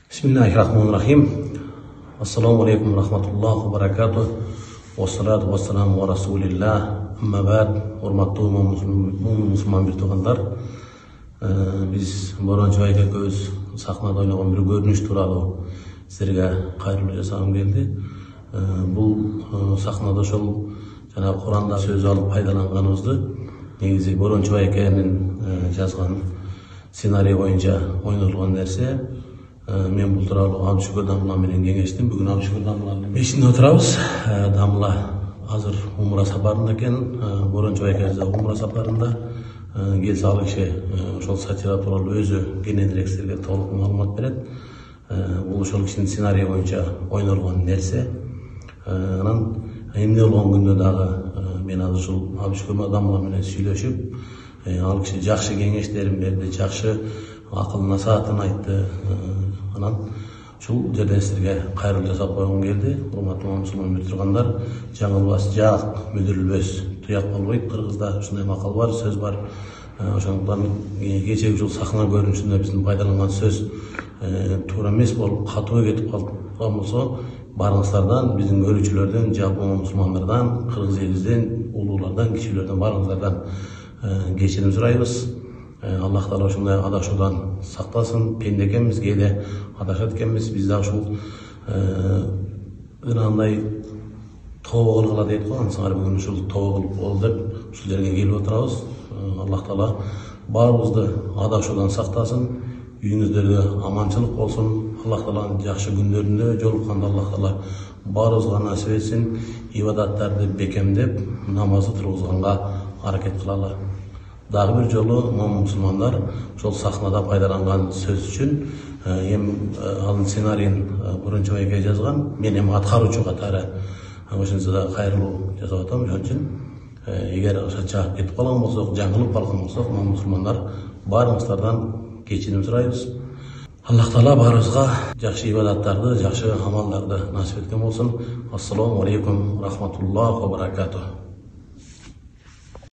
Bismillahirrahmanirrahim. Assalamu alaikum rahmatullohi va barakatuh. Wassalatu wassalamu ala rasulillah. Amma ba'd. Hurmatli musulmon bir tuğanlar. Biz Boroncho aka köz sahnada oynagan bir görünüş turалы sizlerge kayırlı jasagım geldi. Bu sahnada şol jana Kur'anda söz alıp faydalanganыбызды негизи Boroncho akaның жазган сценарий боюнча ойнолгон нерсе. Men bu turалы Abdüşükür Damla менен кеңештим. Бүгүн Abdüşükür Damланын бешинде отурабыз. Damla азыр умра сапарында экен. Boroncho aka да умра сапарында. Келсе ал киши ошол сатира тууралуу өзү кененирээк силерге толук маалымат берет. Бул ошол кишинин сценарий боюнча ойнолгон нерсе. Анан эмне болгон күндө дагы мен азыр ушул Abdüşükür Damla менен сүйлөшүп, ал киши жакшы кеңештерин берди, жакшы акыл насаатын айтты. Анан ушул жерде силерге кайрылуу жасап койгум келди. Урматтуу мусулман тургандар, жаңылбас, жак мүдүрүлбөс, туяк болбойт. Кыргызда ушундай макал бар, сөз бар. Ошондуктан кечеги ушул сахна көрүнүшүндө биздин пайдаланган сөз туура эмес болуп, катуу кетип калган болсо, барыңыздардан, биздин көрүүчүлөрдөн, жалпы мусулмандардан, кыргыз элибизден, улуулардан, кичүүлөрдөн барыңыздардан кечирим сурайбыз. Аллах Таала ушундай адашуудан сактасын. Пенде экенбиз, кээде адашат экенбиз. Биз да ушул ынандай тобо кылгыла дейт го. Ансаңар бүгүн ушул тобо кылып болду деп ушул жерге келип отурабыз. Аллах Таала баарыбызды адашуудан сактасын. Үйүңүздөргө аманчылык болсун. Аллах Тааланын жакшы күндөрүндө жолукканда Аллах Таала баарыбызга насип этсин. Ибадаттарды бекемдеп, намазды тургузганга аракет кылалы. Дагы бир жолу мусулмандар ошол сахнада пайдаланган сөз үчүн анын сценарийин Boroncho aka жазган. Мен эми аткаруучу катары ошончо да кайрылуу жасап атам. Ошон үчүн эгер чаап кетип калган болсок, жаңылып калган болсок, мусулмандар баарыңыздардан кечирим сурайбыз. Аллах Таала баарыбызга жакшы ибадаттарды, жакшы амалдарды насип эткен болсун. Ассаламу алейкум рахматуллахи ва баракатух.